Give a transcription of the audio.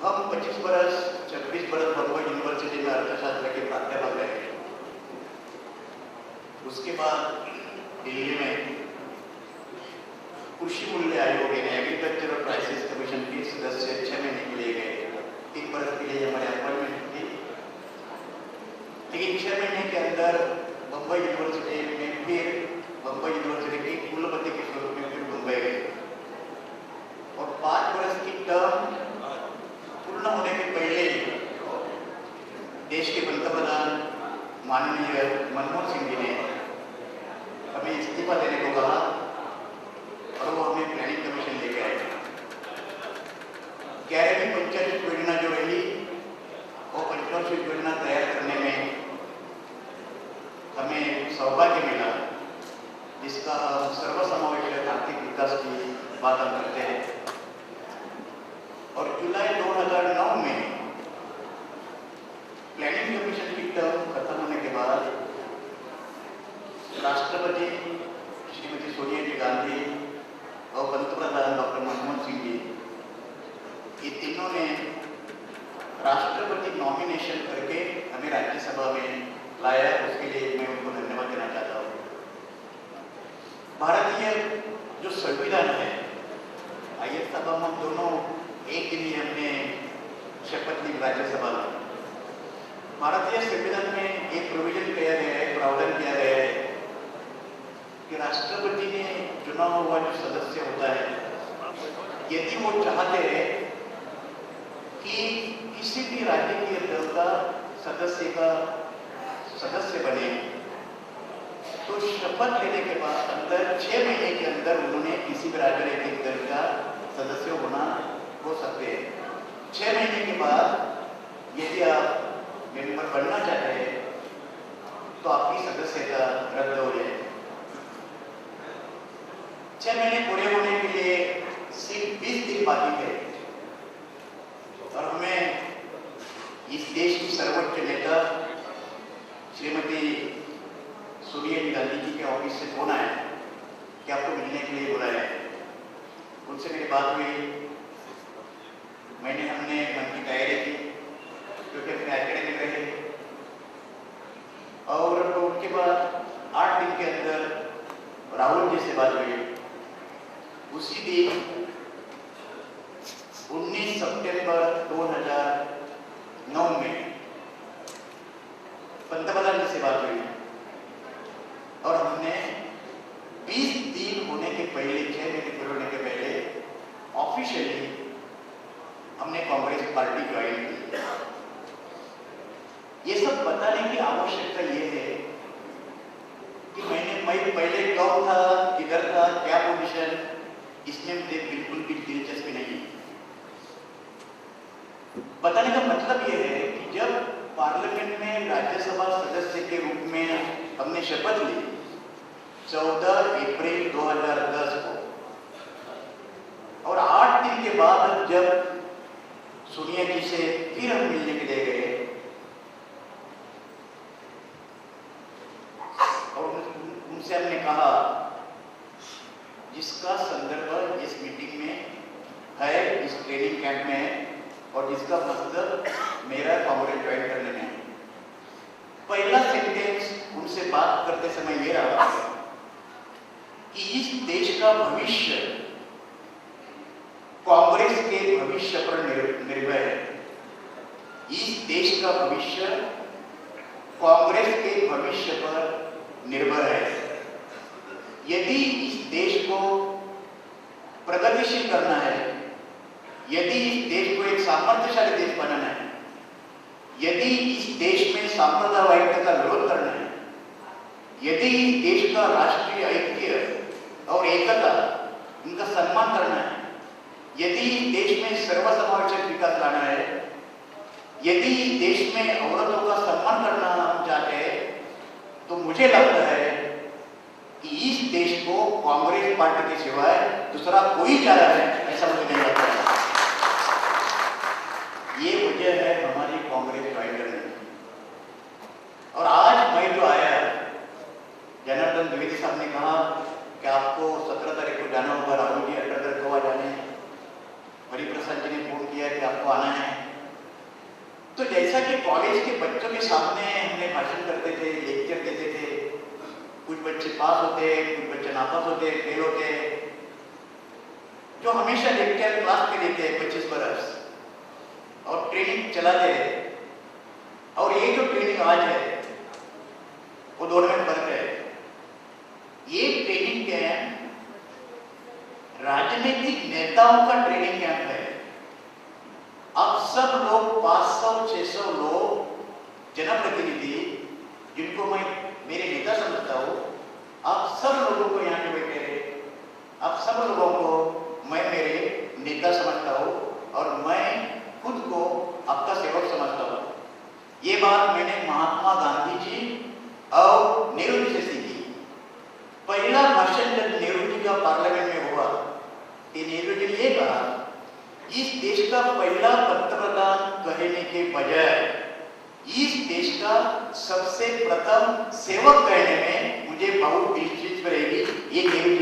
हम 25 बरस 26 बरस बम्बई यूनिवर्सिटी में अर्थशास्त्र के प्राध्यापक रहे। उसके बाद दिल्ली में कृषि मूल्य आयोग यानी एग्रीकल्चरल प्राइसेस कमीशन के सदस्य 6 महीने के लिए गए। 3 बरस के लिए हमारे अपॉइंटमेंट थी, लेकिन 6 महीने के अंदर बम्बई यूनिवर्सिटी में फिर बम्बई यूनिवर्सिटी के कुलपति के स्वरूप में फिर मुंबई गए और 5 बरस की टर्म पूर्ण होने के पहले देश के पंतप्रधान माननीय मनमोहन सिंह जी ने हमें इस्तीफा देने को कहा और वो हमें प्लानिंग कमीशन लेके आए। 11वीं पंचायत योजना जो रही वो पंचायत योजना तैयार करने में हमें सौभाग्य मिला, जिसका सर्वसमावेशक आर्थिक विकास की बात हम करते हैं। और जुलाई 2009 में प्लानिंग कमीशन की टर्म खत्म होने के बाद राष्ट्रपति श्रीमती सोनिया जी गांधी और पंतप्रधान डॉक्टर मनमोहन सिंह जी, ये तीनों ने राष्ट्रपति नॉमिनेशन करके हमें राज्यसभा में लाया। उसके लिए मैं उनको धन्यवाद देना चाहता हूँ। भारतीय जो संविधान है, आइए सब हम दोनों एक दिन ही हमने शपथ ली राज्यसभा में। भारतीय संविधान में एक प्रोविजन किया गया है, प्रावधान किया गया है कि राष्ट्रपति ने चुना हुआ जो सदस्य होता है, यदि वो चाहते हैं कि किसी भी राजनीतिक दल का सदस्य बने, तो शपथ लेने के बाद अंदर 6 महीने के अंदर उन्होंने किसी भी राजनीतिक दल का सदस्य हो सकते हैं। 6 महीने के बाद यदि आप मेंबर बनना चाहते हैं तो आपकी सदस्यता रद्द हो जाए। 6 महीने पूरे होने के लिए सिर्फ 20 दिन बाकी थे और हमें इस देश की सर्वोच्च नेता श्रीमती सोनिया गांधी जी के ऑफिस से फोन आया कि आपको मिलने के लिए बुलाया। उनसे मेरी बात हुई, हमने मन की तैयारी की क्योंकि अपने एकेडमिक रहे और उसके बाद 8 दिन के अंदर राहुल जी से बात हुई। उसी दिन 19 सितंबर 2009 में पंतप्रधान जी से बात हुई और हमने 20 दिन होने के पहले, 6 महीने पूरे होने के पहले ऑफिशियली हमने कांग्रेस पार्टी ज्वाइन की। ये सब बताने की आवश्यकता ये है कि मैं पहले कब था, किधर था, क्या पोजीशन, इसमें मुझे बिल्कुल भी दिलचस्पी नहीं। बताने का मतलब यह है कि जब पार्लियामेंट में राज्यसभा सदस्य के रूप में हमने शपथ ली 14 अप्रैल 2010 को, और 8 दिन के बाद जब सोनिया जी से फिर हम मिलने के लिए गए और उनसे हमने कहा, जिसका संदर्भ इस मीटिंग में है, इस ट्रेनिंग कैंप में है और जिसका मतलब मेरा कांग्रेस ज्वाइन करने में है। पहला सेंटेंस उनसे बात करते समय ये रहा कि इस देश का भविष्य कांग्रेस के भविष्य पर निर्भर है। इस देश का भविष्य कांग्रेस के भविष्य पर निर्भर है। यदि इस देश को प्रगतिशील करना है, यदि इस देश को एक सामर्थ्यशाली देश बनाना है, यदि इस देश में सांप्रदायिकता का विरोध करना है, यदि इस देश का राष्ट्रीय ऐक्य और एकता इनका सम्मान करना है, यदि इस देश में सर्वसमावेशक विकास लाना है, यदि इस देश में औरतों का सम्मान करना हम चाहते हैं, तो मुझे लगता है कि इस देश को कांग्रेस पार्टी के सिवाय दूसरा कोई चारा है, ऐसा मुझे नहीं लगता है। ये वजह है हमारी कांग्रेस ज्वाइन करने की। और आज मैं जो आया, जनार्दन द्विवेदी साहब ने कहा कि आपको 17 तारीख को जाना होगा, राहुल जी 18 तारीख को जाने हैं। हरिप्रसाद जी ने फोन किया कि आपको आना है। तो जैसा कि कॉलेज के बच्चों के सामने हमने भाषण करते थे, लेक्चर देते थे, कुछ बच्चे पास होते, कुछ बच्चे नापास होते, फेल होते, जो हमेशा लेक्चर क्लास में लेते हैं 25 बरस और ट्रेनिंग चलाते हैं, और ये जो ट्रेनिंग आज है वो दोनों में फर्क है। ये ट्रेनिंग कैंप राजनीतिक नेताओं का ट्रेनिंग कैंप है। अब सब लोग 500-600 लोग जनप्रतिनिधि, जिनको मैं मेरे नेता समझता हूँ, आप सब लोगों को यहाँ पे बैठे रहे, आप सब लोगों को मैं मेरे नेता समझता हूँ और मैं खुद को आपका सेवक समझता हूँ। ये बात मैंने महात्मा गांधी जी और नेहरू जी से सीखी। पहला भाषण जब नेहरू जी का पार्लियामेंट में हुआ, नेहरू जी ने ये कहा, इस देश का पहला पंतप्रधान कहने के बजाय इस देश का सबसे प्रथम सेवक कहने में मुझे बहुत दिलचस्पी रहेगी, ये नेहरू जी